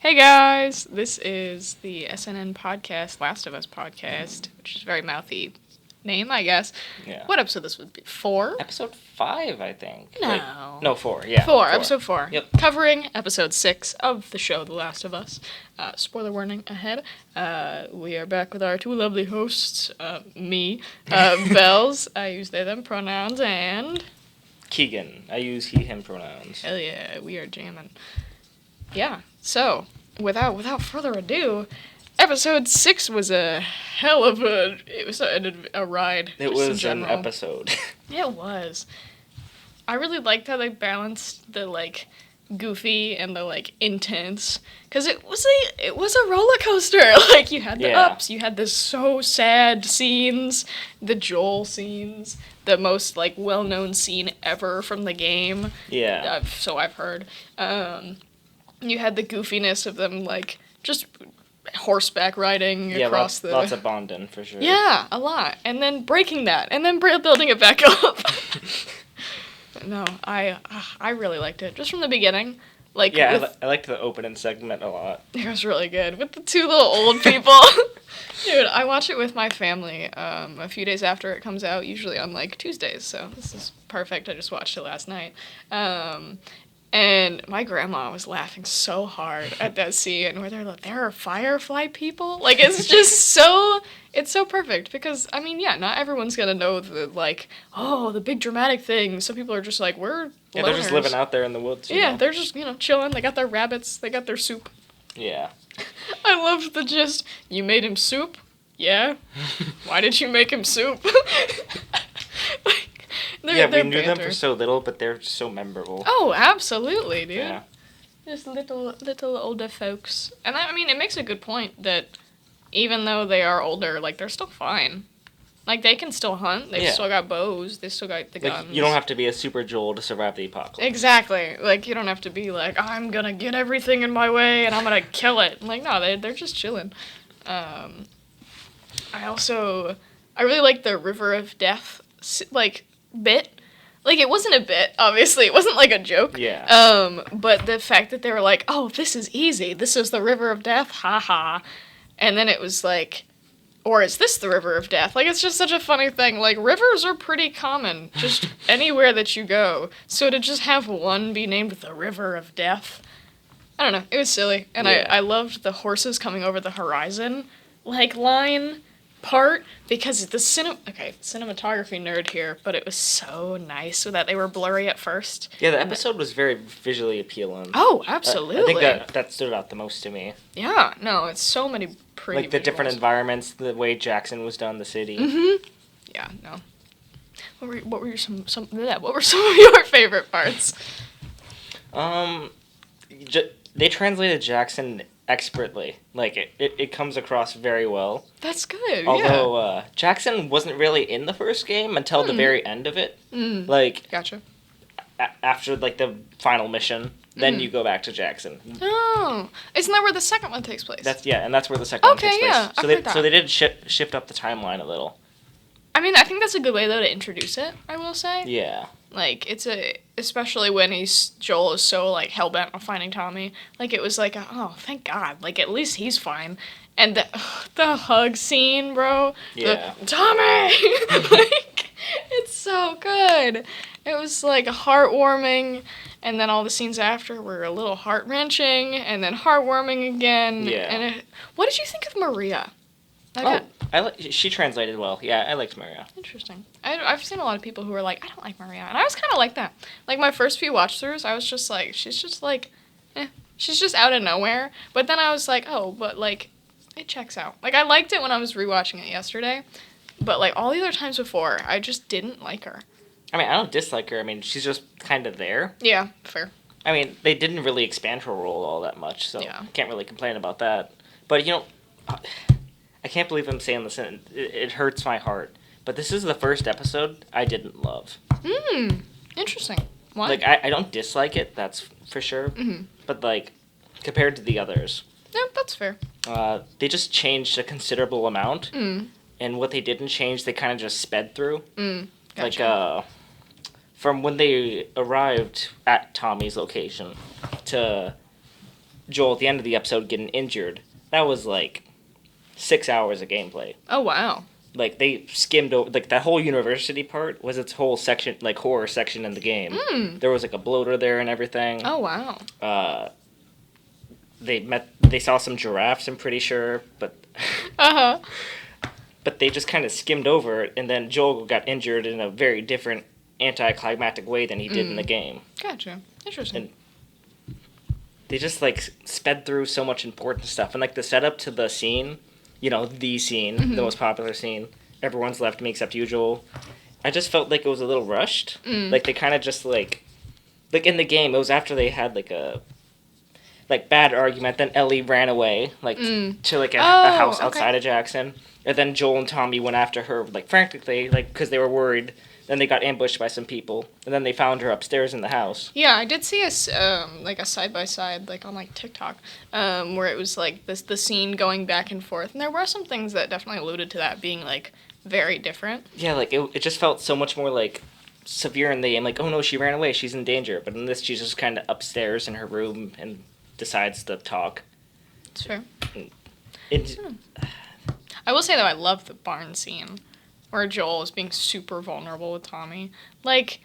Hey guys, this is the SNN podcast, Last of Us podcast, which is a very mouthy name, I guess. Yeah. What episode this would be? 4? Episode 5, I think. No. Wait, no, 4, yeah. 4, episode 4. Yep. Covering episode 6 of the show, The Last of Us. Spoiler warning ahead. We are back with our two lovely hosts, me, Bells, I use they, them pronouns, and... Keegan. I use he, him pronouns. Hell yeah, we are jamming. Yeah, so, without further ado, episode 6 was a hell of a ride. It was an episode. It was. I really liked how they balanced the, goofy and the, intense. Because it was a roller coaster. You had the ups, you had the so sad scenes, the Joel scenes, the most, well-known scene ever from the game. Yeah. So I've heard. You had the goofiness of them, just horseback riding across the... Yeah, lots of bonding, for sure. Yeah, a lot. And then breaking that, and then building it back up. No, I really liked it. Just from the beginning. I liked the opening segment a lot. It was really good. With the two little old people. Dude, I watch it with my family a few days after it comes out, usually on, Tuesdays, so this is perfect. I just watched it last night. And my grandma was laughing so hard at that scene where they're like, there are firefly people? It's just it's so perfect because, not everyone's gonna know the, the big dramatic thing. Some people are just like, we're loners. Yeah, they're just living out there in the woods. Yeah, they're just, chilling. They got their rabbits. They got their soup. Yeah. I loved the gist. You made him soup? Yeah. Why did you make him soup? We knew them for so little, but they're so memorable. Oh, absolutely, dude. Yeah. Just little older folks. And it makes a good point that even though they are older, they're still fine. They can still hunt. They've still got bows. They still got the guns. You don't have to be a super Joel to survive the apocalypse. Exactly. You don't have to be I'm gonna get everything in my way and I'm gonna kill it. No, they're just chilling. I really like the River of Death, bit. It wasn't a bit, obviously. It wasn't, a joke. Yeah. But the fact that they were oh, this is easy. This is the River of Death. Ha. And then it was or is this the River of Death? It's just such a funny thing. Rivers are pretty common, just anywhere that you go. So to just have one be named the River of Death, I don't know. It was silly. And I loved the horses coming over the horizon, line part, because the cinematography nerd here, but it was so nice so that they were blurry at first. Yeah, the episode was very visually appealing. Oh, absolutely. I think that stood out the most to me. Yeah, no, it's so many pretty the different environments, the way Jackson was done, the city. Mm-hmm. Yeah, no. What were some of your favorite parts? They translated Jackson expertly. It comes across very well. That's good. Although Jackson wasn't really in the first game until the very end of it. Gotcha. After the final mission, then you go back to Jackson. Oh, isn't that where the second one takes place? And that's where the second one takes place. Yeah, so they did shift up the timeline a little. I think that's a good way though to introduce it, I will say. Yeah. Especially when Joel is so hell bent on finding Tommy. It was oh, thank God. At least he's fine. And the hug scene, bro. Yeah. Tommy. It's so good. It was heartwarming, and then all the scenes after were a little heart wrenching, and then heartwarming again. Yeah. And what did you think of Maria? She translated well. Yeah, I liked Maria. Interesting. I've seen a lot of people who are I don't like Maria. And I was kind of like that. My first few watch-throughs, I was just she's just she's just out of nowhere. But then I was oh, but it checks out. I liked it when I was rewatching it yesterday. But all the other times before, I just didn't like her. I don't dislike her. She's just kind of there. Yeah, fair. They didn't really expand her role all that much, so can't really complain about that. But, I can't believe I'm saying this, and it hurts my heart. But this is the first episode I didn't love. Interesting. Why? I don't dislike it, that's for sure. Mm-hmm. But, compared to the others... Yeah, that's fair. They just changed a considerable amount. Mm. And what they didn't change, they kind of just sped through. Gotcha. From when they arrived at Tommy's location to Joel at the end of the episode getting injured, that was like 6 hours of gameplay. Oh, wow. Like, they skimmed over, like, that whole university part was its whole section, like, horror section in the game. There was, like, a bloater there and everything. Oh, wow. They saw some giraffes, I'm pretty sure, but... Uh-huh. But they just kind of skimmed over it, and then Joel got injured in a very different anticlimactic way than he did in the game. Gotcha. Interesting. And they just, like, sped through so much important stuff. And, like, the setup to the scene, the scene, the most popular scene, everyone's left me except you, Joel. I just felt like it was a little rushed. Like, they kind of just, like, in the game, it was after they had, like, a, like, bad argument, then Ellie ran away, like, to, like, a house outside of Jackson. And then Joel and Tommy went after her, like, frantically, like, because they were worried. Then they got ambushed by some people, and then they found her upstairs in the house. Yeah, I did see a side-by-side, like, on, like, TikTok, where it was, like, the scene going back and forth. And there were some things that definitely alluded to that being, like, very different. Yeah, like, it just felt so much more, like, severe in the game. Like, oh, no, she ran away, she's in danger. But in this, she's just kind of upstairs in her room and decides to talk. That's fair. I will say, though, I love the barn scene. Where Joel is being super vulnerable with Tommy. Like,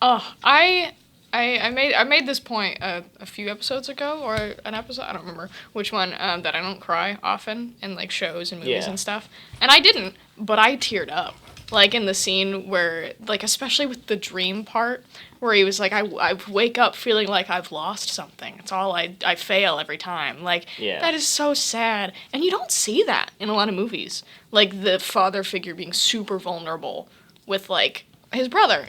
I made this point a few episodes ago, or an episode, I don't remember which one, that I don't cry often in, like, shows and movies and stuff. And I didn't, but I teared up. Like, in the scene where, like, especially with the dream part, where he was like, I wake up feeling like I've lost something. It's all I fail every time. Like, that is so sad. And you don't see that in a lot of movies. Like, the father figure being super vulnerable with, like, his brother,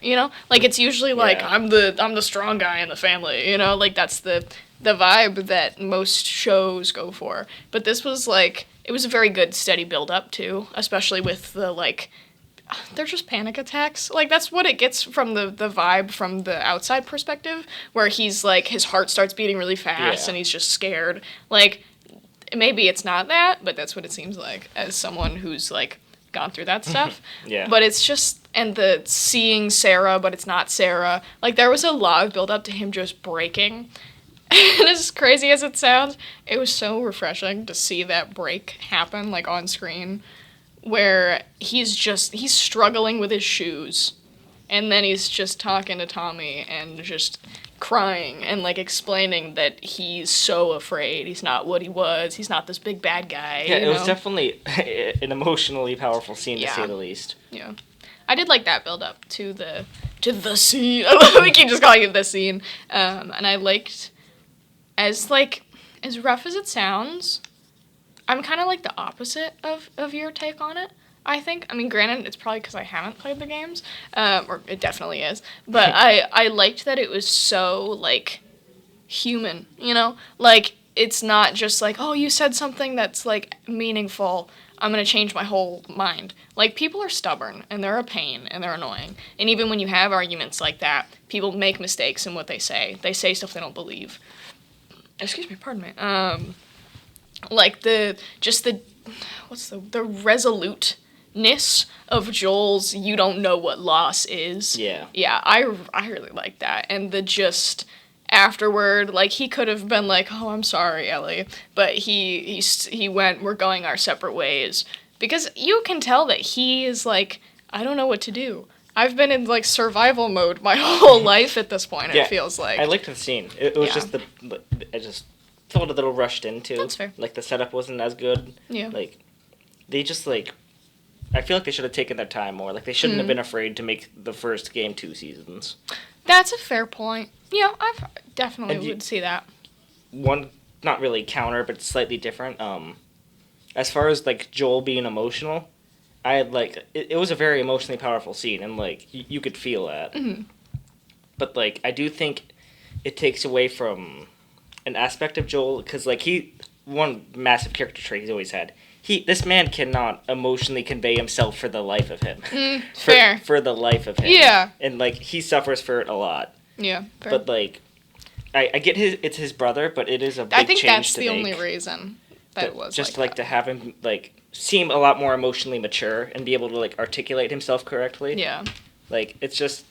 Like, it's usually like, I'm the strong guy in the family, Like, that's the vibe that most shows go for. But this was, like, it was a very good, steady build-up, too. Especially with the, like... They're just panic attacks. Like, that's what it gets from the vibe from the outside perspective, where he's, like, his heart starts beating really fast and he's just scared. Like, maybe it's not that, but that's what it seems like as someone who's, like, gone through that stuff. But it's just, and the seeing Sarah, but it's not Sarah. Like, there was a lot of build up to him just breaking. And as crazy as it sounds, it was so refreshing to see that break happen, like, on screen. Where he's struggling with his shoes, and then he's just talking to Tommy and just crying and, like, explaining that he's so afraid. He's not what he was. He's not this big bad guy. Yeah, it was definitely an emotionally powerful scene, to say the least. Yeah. I did like that build up to the scene. We keep just calling it the scene. And I liked, as rough as it sounds, I'm kind of, like, the opposite of your take on it, I think. I mean, granted, it's probably because I haven't played the games, or it definitely is, but I liked that it was so, like, human, Like, it's not just like, oh, you said something that's, like, meaningful, I'm going to change my whole mind. Like, people are stubborn, and they're a pain, and they're annoying. And even when you have arguments like that, people make mistakes in what they say. They say stuff they don't believe. Excuse me, pardon me. Like, the resoluteness of Joel's you don't know what loss is. Yeah, I really like that. And the just afterward, like, he could have been like, oh, I'm sorry, Ellie. But he went, we're going our separate ways. Because you can tell that he is like, I don't know what to do. I've been in, like, survival mode my whole life at this point, it feels like. I liked the scene. It was just I just felt a little rushed into. That's fair. Like, the setup wasn't as good. Yeah. Like, they just, like, I feel like they should have taken their time more. Like, they shouldn't have been afraid to make the first game 2 seasons. That's a fair point. Yeah, I definitely would see that. One, not really counter, but slightly different. As far as, like, Joel being emotional, I had, like, it was a very emotionally powerful scene, and, like, you could feel that. Mm-hmm. But, like, I do think it takes away from an aspect of Joel, because, like, one massive character trait he's always had, this man cannot emotionally convey himself for the life of him. Fair. For the life of him. Yeah. And, like, he suffers for it a lot. Yeah, fair. But, like, I get it's his brother, but it is a big change to make. I think that's the only reason that it was just, like to have him, like, seem a lot more emotionally mature and be able to, like, articulate himself correctly. Yeah. Like, it's just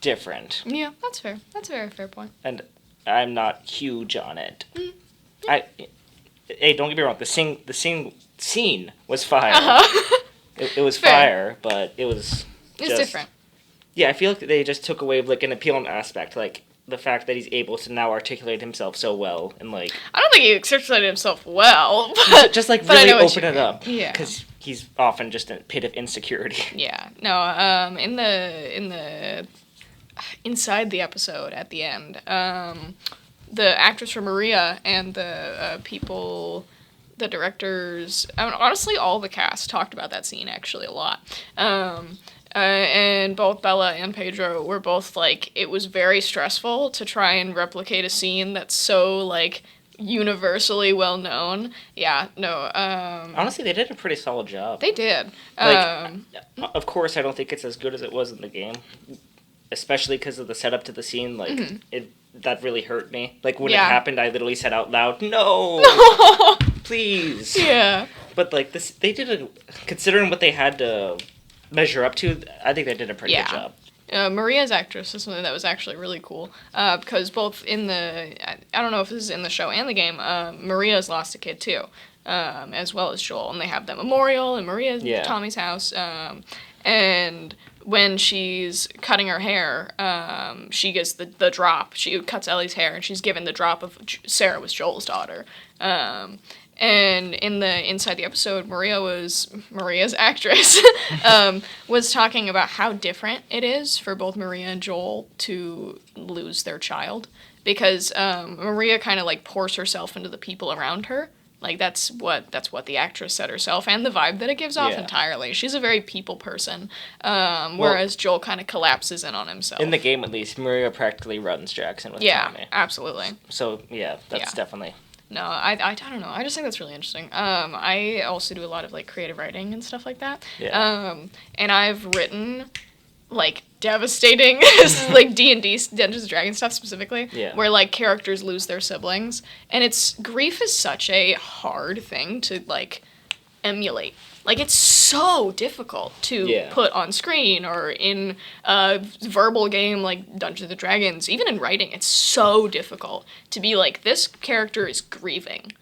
different. Yeah, that's fair. That's a very fair point. And I'm not huge on it. Hey, don't get me wrong. The scene was fire. It was Fair. fire, but it was. It's different. Yeah, I feel like they just took away like an appealing aspect, like the fact that he's able to now articulate himself so well, and like. I don't think he articulated himself well, but just like but really open it up. Yeah. Because he's often just in a pit of insecurity. Yeah. No. In the inside the episode at the end, the actress for Maria and the people, the directors, honestly, all the cast talked about that scene actually a lot. And both Bella and Pedro were both like, it was very stressful to try and replicate a scene that's so like universally well known. Yeah, no. Honestly, they did a pretty solid job. They did. Like, of course, I don't think it's as good as it was in the game, especially because of the setup to the scene. Like, that really hurt me. Like, when it happened, I literally said out loud, "No, please." Yeah. But like this, they did considering what they had to measure up to. I think they did a pretty good job. Maria's actress is something that was actually really cool because both in the, I don't know if this is in the show and the game, Maria's lost a kid too, as well as Joel, and they have the memorial in Maria's Tommy's house, and when she's cutting her hair, she gets the drop. She cuts Ellie's hair, and she's given the drop of Sarah was Joel's daughter. And inside the episode, Maria's actress, was talking about how different it is for both Maria and Joel to lose their child, because Maria kind of like pours herself into the people around her. Like that's what the actress said herself, and the vibe that it gives off entirely. She's a very people person, whereas Joel kind of collapses in on himself. In the game, at least, Maria practically runs Jackson with Tommy. Yeah, absolutely. So that's definitely. No, I don't know. I just think that's really interesting. I also do a lot of like creative writing and stuff like that. Yeah. And I've written like devastating like D&D, Dungeons and Dragons stuff specifically, where like characters lose their siblings, and grief is such a hard thing to like emulate. Like, it's so difficult to put on screen or in a verbal game like Dungeons & Dragons. Even in writing, it's so difficult to be like, this character is grieving.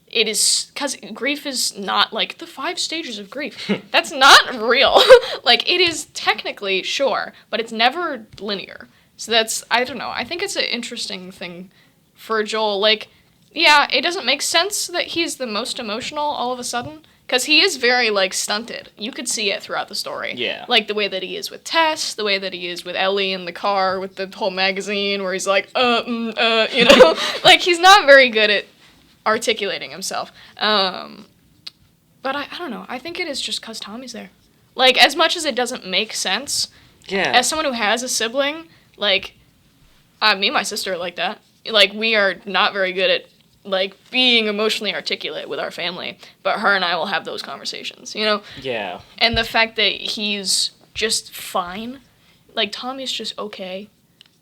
It is, because grief is not like the 5 stages of grief. That's not real. Like, it is technically, sure, but it's never linear. So that's, I don't know, I think it's an interesting thing for Joel. Like, yeah, it doesn't make sense that he's the most emotional all of a sudden. Because he is very, like, stunted. You could see it throughout the story. Yeah. Like, the way that he is with Tess, the way that he is with Ellie in the car with the whole magazine where he's like, you know? Like, he's not very good at articulating himself. But I don't know. I think it is just because Tommy's there. Like, as much as it doesn't make sense, as someone who has a sibling, like, me and my sister are like that. Like, we are not very good at like being emotionally articulate with our family, but her and I will have those conversations, you know? Yeah. And the fact that he's just fine, like Tommy's just okay.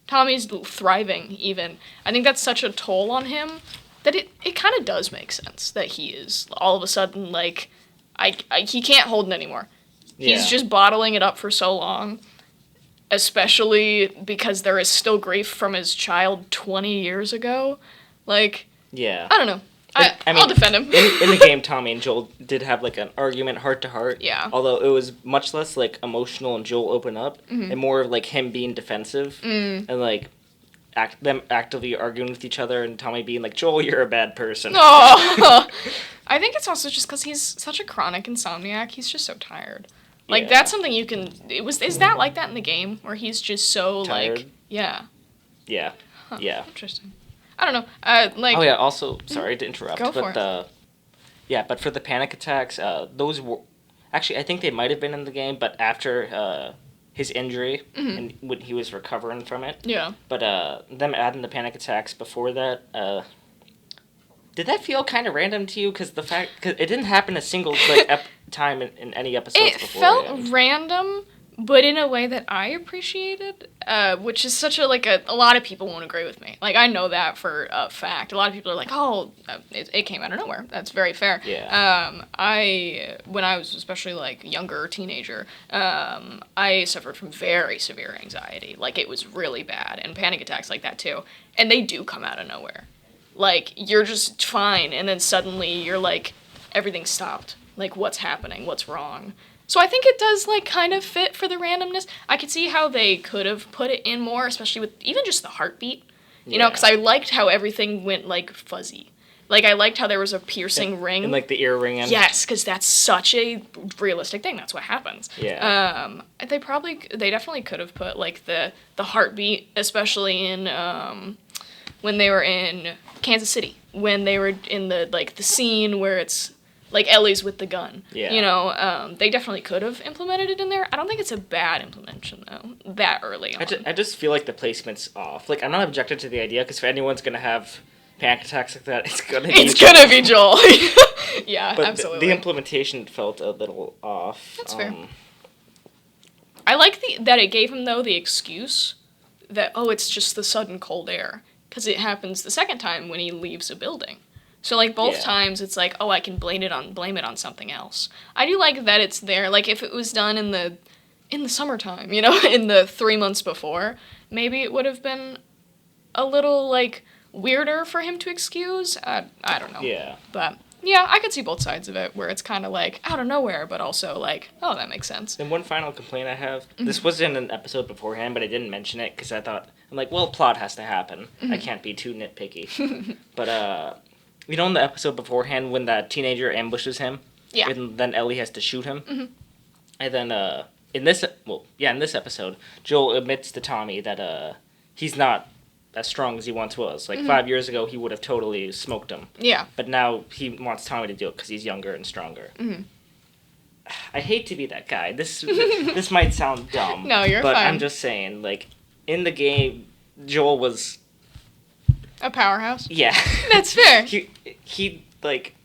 Tommy's thriving even. I think that's such a toll on him that it kind of does make sense that he is all of a sudden like, he can't hold it anymore. Yeah. He's just bottling it up for so long, especially because there is still grief from his child 20 years ago. Like, yeah. I don't know. I'll defend him. in the game, Tommy and Joel did have, like, an argument heart-to-heart. Yeah. Although it was much less, like, emotional and Joel open up, and more of, like, him being defensive, and, like, them actively arguing with each other, and Tommy being like, Joel, you're a bad person. Oh. I think it's also just because he's such a chronic insomniac. He's just so tired. Like, that's something you can... Is that like that in the game, where he's just so, tired? Like... Yeah. Yeah. Huh. Yeah. Interesting. I don't know. Like. Oh yeah. Also, sorry to interrupt. Go for it. But for the panic attacks, those were actually I think they might have been in the game, but after his injury and when he was recovering from it. Yeah. But them adding the panic attacks before that, did that feel kind of random to you? Because it didn't happen a single time in any episodes before. It felt random, but in a way that I appreciated, which is such a lot of people won't agree with me. Like, I know that for a fact. A lot of people are like, oh, it came out of nowhere. That's very fair. Yeah. When I was especially, like, younger teenager, I suffered from very severe anxiety. Like, it was really bad, and panic attacks like that, too. And they do come out of nowhere. like, you're just fine, and then suddenly you're like, everything stopped. Like, what's happening? What's wrong? So I think it does, like, kind of fit for the randomness. I could see how they could have put it in more, especially with even just the heartbeat. You know, because I liked how everything went, like, fuzzy. Like, I liked how there was a piercing ring. And, like, the ear ring. Yes, because that's such a realistic thing. That's what happens. Yeah. They definitely could have put, like, the heartbeat, especially in, when they were in Kansas City. When they were in the, like, the scene where it's, like, Ellie's with the gun. Yeah. You know, they definitely could have implemented it in there. I don't think it's a bad implementation, though, that early on. I just feel like the placement's off. Like, I'm not objected to the idea, because if anyone's going to have panic attacks like that, it's going to be Joel. Yeah, but absolutely. The implementation felt a little off. That's fair. I like that it gave him, though, the excuse that, it's just the sudden cold air. Because it happens the second time when he leaves a building. So, like, both times, it's like, I can blame it on something else. I do like that it's there. Like, if it was done in the summertime, you know, in the 3 months before, maybe it would have been a little, like, weirder for him to excuse. I don't know. Yeah. But, yeah, I could see both sides of it, where it's kind of, like, out of nowhere, but also, like, that makes sense. And one final complaint I have, this was in an episode beforehand, but I didn't mention it, because I'm like, well, plot has to happen. I can't be too nitpicky. But, you know, in the episode beforehand when that teenager ambushes him? Yeah. And then Ellie has to shoot him? And then, in this episode, Joel admits to Tommy that, he's not as strong as he once was. Like, 5 years ago, he would have totally smoked him. Yeah. But now he wants Tommy to do it because he's younger and stronger. I hate to be that guy. This might sound dumb. No, you're but fine. I'm just saying, like, in the game, Joel was a powerhouse? Yeah. That's fair. he like,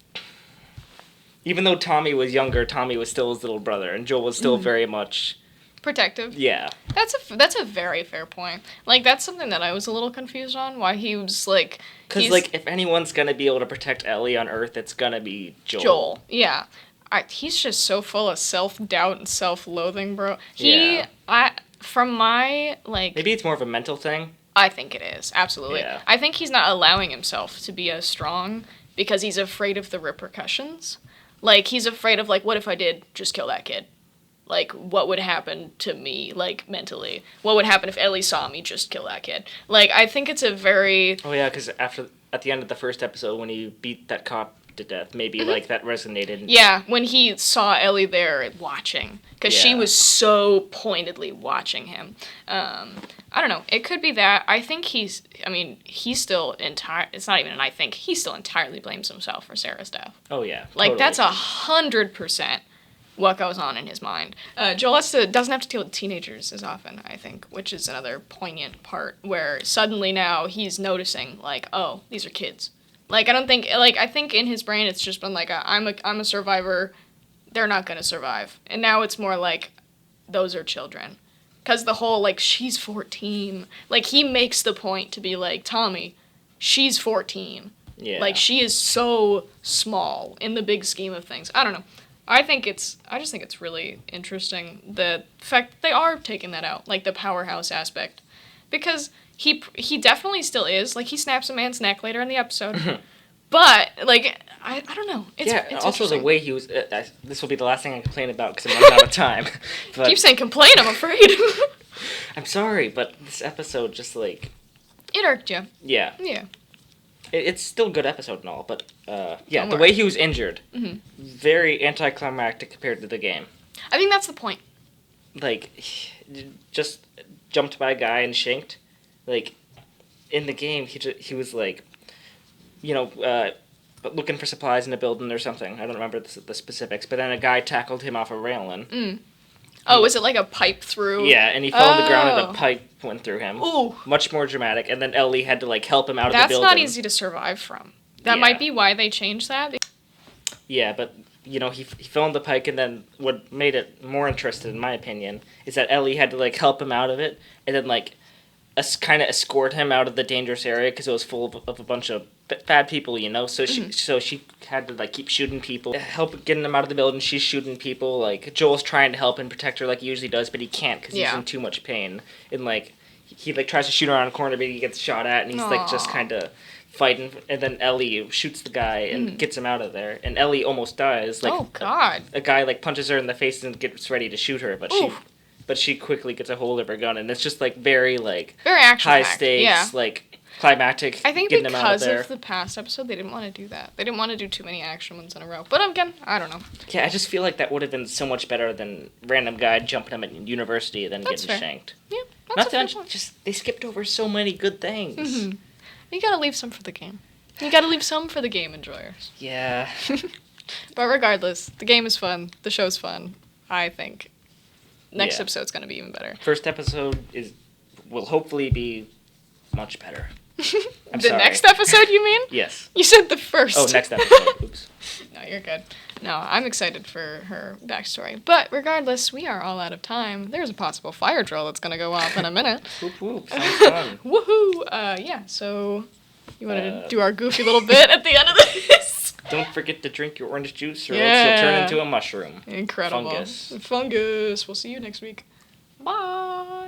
even though Tommy was younger, Tommy was still his little brother, and Joel was still very much protective. Yeah. That's a very fair point. Like, that's something that I was a little confused on, why he was, like... Because, like, if anyone's gonna be able to protect Ellie on Earth, it's gonna be Joel. Yeah. He's just so full of self-doubt and self-loathing, bro. From my, like... Maybe it's more of a mental thing. I think it is, absolutely. Yeah. I think he's not allowing himself to be as strong because he's afraid of the repercussions. Like, he's afraid of, like, what if I did just kill that kid? Like, what would happen to me, like, mentally? What would happen if Ellie saw me just kill that kid? Like, I think it's a very... Oh, yeah, because at the end of the first episode, when he beat that cop to death, maybe, like, that resonated. Yeah, when he saw Ellie there watching. Because she was so pointedly watching him. I don't know. It could be that. I think he's still it's not even an I think. He still entirely blames himself for Sarah's death. Oh, yeah. Like, totally. that's 100% what goes on in his mind. Joel doesn't have to deal with teenagers as often, I think, which is another poignant part where suddenly now he's noticing, like, oh, these are kids. Like, I think in his brain it's just been like, I'm a survivor, they're not gonna survive. And now it's more like, those are children. Because the whole, like, she's 14. Like, he makes the point to be like, Tommy, she's 14. Yeah. Like, she is so small in the big scheme of things. I don't know. I just think it's really interesting the fact that they are taking that out, like the powerhouse aspect. Because he definitely still is. Like, he snaps a man's neck later in the episode. But, like, I don't know. It's also the way he was... this will be the last thing I complain about because I'm running out of time. But keep saying complain, I'm afraid. I'm sorry, but this episode just, like... It irked you. Yeah. Yeah. It's still a good episode and all, but, the way he was injured, very anticlimactic compared to the game. I think that's the point. Like, just jumped by a guy and shanked. Like, in the game, he was, like, looking for supplies in a building or something. I don't remember the specifics, but then a guy tackled him off a railing. Oh, was it like a pipe through? Yeah, and he fell on the ground and a pipe went through him. Ooh. Much more dramatic, and then Ellie had to, like, help him out of the building. That's not easy to survive from. That might be why they changed that. Yeah, but, he fell on the pike, and then what made it more interesting, in my opinion, is that Ellie had to, like, help him out of it, and then, like, kind of escort him out of the dangerous area because it was full of a bunch of bad people, So she had to, like, keep shooting people, help getting them out of the building. She's shooting people. Like, Joel's trying to help and protect her like he usually does, but he can't because he's in too much pain. And, like, he, like, tries to shoot her around a corner, but he gets shot at, and he's, like, just kind of fighting, and then Ellie shoots the guy and gets him out of there, and Ellie almost dies. Like, oh God! A guy like punches her in the face and gets ready to shoot her, but she quickly gets a hold of her gun, and it's just like very high stakes, like climactic. I think getting him out because of there. of the past episode, they didn't want to do that. They didn't want to do too many action ones in a row. But again, I don't know. Yeah, I just feel like that would have been so much better than random guy jumping him at university and then getting shanked. Yeah, not that just they skipped over so many good things. Mm-hmm. You gotta leave some for the game. You gotta leave some for the game enjoyers. Yeah. But regardless, the game is fun. The show's fun. I think next episode's gonna be even better. First episode will hopefully be much better. I'm the sorry. next episode, you mean? Yes. You said the first. Oh, next episode. Oops. No, you're good. No, I'm excited for her backstory. But regardless, we are all out of time. There's a possible fire drill that's going to go off in a minute. Whoop whoop. Sounds fun. Woohoo! Yeah, so you want to do our goofy little bit at the end of this? Don't forget to drink your orange juice or else you'll turn into a mushroom. Incredible. Fungus. Fungus. We'll see you next week. Bye.